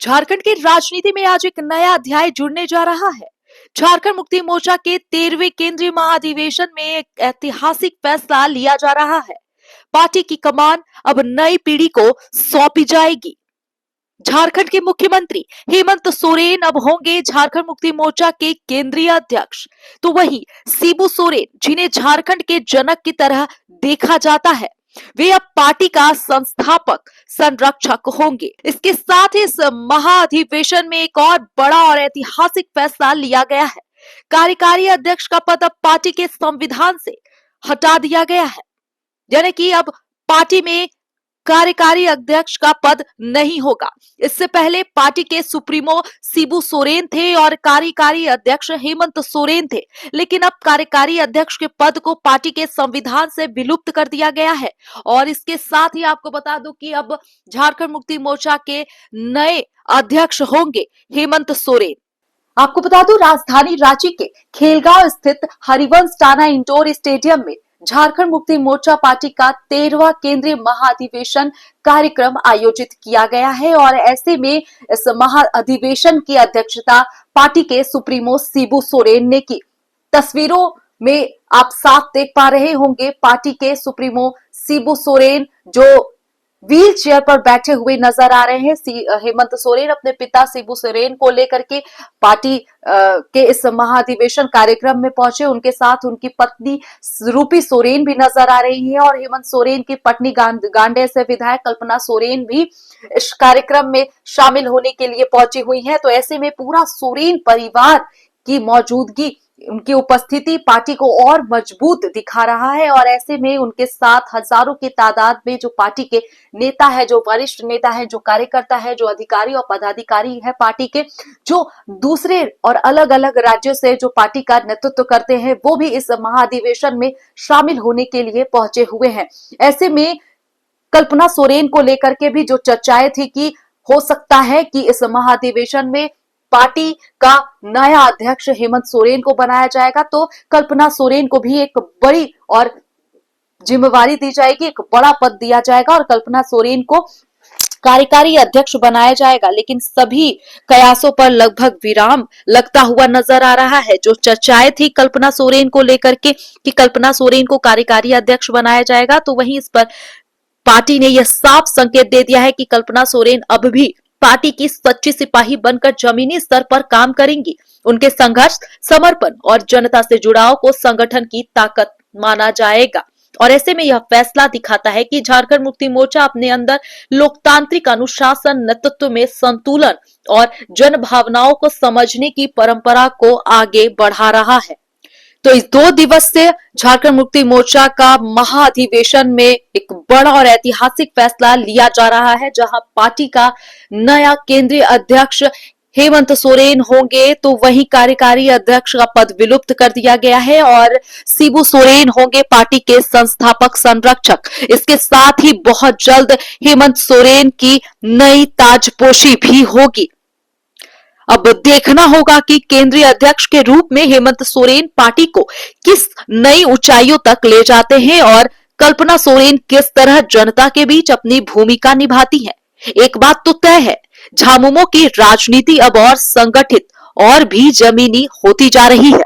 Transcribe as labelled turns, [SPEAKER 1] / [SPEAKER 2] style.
[SPEAKER 1] झारखंड की राजनीति में आज एक नया अध्याय जुड़ने जा रहा है। झारखंड मुक्ति मोर्चा के 13वें केंद्रीय महाधिवेशन में एक ऐतिहासिक फैसला लिया जा रहा है। पार्टी की कमान अब नई पीढ़ी को सौंपी जाएगी। झारखंड के मुख्यमंत्री हेमंत सोरेन अब होंगे झारखंड मुक्ति मोर्चा के केंद्रीय अध्यक्ष। तो वहीं शिबू सोरेन, जिन्हें झारखंड के जनक की तरह देखा जाता है, वे अब पार्टी का संस्थापक संरक्षक होंगे। इसके साथ ही इस महाअधिवेशन में एक और बड़ा और ऐतिहासिक फैसला लिया गया है। कार्यकारी अध्यक्ष का पद अब पार्टी के संविधान से हटा दिया गया है, यानी कि अब पार्टी में कार्यकारी अध्यक्ष का पद नहीं होगा। इससे पहले पार्टी के सुप्रीमो शिबू सोरेन थे और कार्यकारी अध्यक्ष हेमंत सोरेन थे, लेकिन अब कार्यकारी अध्यक्ष के पद को पार्टी के संविधान से विलुप्त कर दिया गया है। और इसके साथ ही आपको बता दूं कि अब झारखंड मुक्ति मोर्चा के नए अध्यक्ष होंगे हेमंत सोरेन। आपको बता दूं, राजधानी रांची के खेलगांव स्थित हरिवंश टाना इंडोर स्टेडियम में झारखंड मुक्ति मोर्चा पार्टी का 13वां केंद्रीय महाअधिवेशन कार्यक्रम आयोजित किया गया है। और ऐसे में इस महाअधिवेशन की अध्यक्षता पार्टी के सुप्रीमो शिबू सोरेन ने की। तस्वीरों में आप साफ देख पा रहे होंगे पार्टी के सुप्रीमो शिबू सोरेन, जो व्हील चेयर पर बैठे हुए नजर आ रहे हैं। हेमंत सोरेन अपने पिता शिबू सोरेन को लेकर के पार्टी के इस महाअधिवेशन कार्यक्रम में पहुंचे। उनके साथ उनकी पत्नी रूपी सोरेन भी नजर आ रही है और हेमंत सोरेन की पत्नी गांडे से विधायक कल्पना सोरेन भी इस कार्यक्रम में शामिल होने के लिए पहुंची हुई है। तो ऐसे में पूरा सोरेन परिवार की मौजूदगी, उनकी उपस्थिति पार्टी को और मजबूत दिखा रहा है। और ऐसे में उनके साथ हजारों की तादाद में जो पार्टी के नेता है, जो वरिष्ठ नेता है, जो कार्यकर्ता है, जो अधिकारी और पदाधिकारी है पार्टी के, जो दूसरे और अलग अलग राज्यों से जो पार्टी का नेतृत्व करते हैं, वो भी इस महाअधिवेशन में शामिल होने के लिए पहुंचे हुए हैं। ऐसे में कल्पना सोरेन को लेकर के भी जो चर्चाएं थी कि हो सकता है कि इस महाअधिवेशन में पार्टी का नया अध्यक्ष हेमंत सोरेन को बनाया जाएगा, तो कल्पना सोरेन को भी एक बड़ी और जिम्मेवारी दी जाएगी, एक बड़ा पद दिया जाएगा और कल्पना सोरेन को कार्यकारी अध्यक्ष बनाया जाएगा। लेकिन सभी कयासों पर लगभग विराम लगता हुआ नजर आ रहा है। जो चर्चाएं थी कल्पना सोरेन को लेकर के कि कल्पना सोरेन को कार्यकारी अध्यक्ष बनाया जाएगा, तो वहीं इस पर पार्टी ने यह साफ संकेत दे दिया है कि कल्पना सोरेन अब भी पार्टी की सच्ची सिपाही बनकर जमीनी स्तर पर काम करेंगी। उनके संघर्ष, समर्पण और जनता से जुड़ाव को संगठन की ताकत माना जाएगा। और ऐसे में यह फैसला दिखाता है कि झारखंड मुक्ति मोर्चा अपने अंदर लोकतांत्रिक अनुशासन, नेतृत्व में संतुलन और जन भावनाओं को समझने की परंपरा को आगे बढ़ा रहा है। तो इस 2 दिवस से झारखंड मुक्ति मोर्चा का महाअधिवेशन में एक बड़ा और ऐतिहासिक फैसला लिया जा रहा है, जहां पार्टी का नया केंद्रीय अध्यक्ष हेमंत सोरेन होंगे, तो वही कार्यकारी अध्यक्ष का पद विलुप्त कर दिया गया है और शिबू सोरेन होंगे पार्टी के संस्थापक संरक्षक। इसके साथ ही बहुत जल्द हेमंत सोरेन की नई ताजपोशी भी होगी। अब देखना होगा कि केंद्रीय अध्यक्ष के रूप में हेमंत सोरेन पार्टी को किस नई ऊंचाइयों तक ले जाते हैं और कल्पना सोरेन किस तरह जनता के बीच अपनी भूमिका निभाती है। एक बात तो तय है, झामुमो की राजनीति अब और संगठित और भी जमीनी होती जा रही है।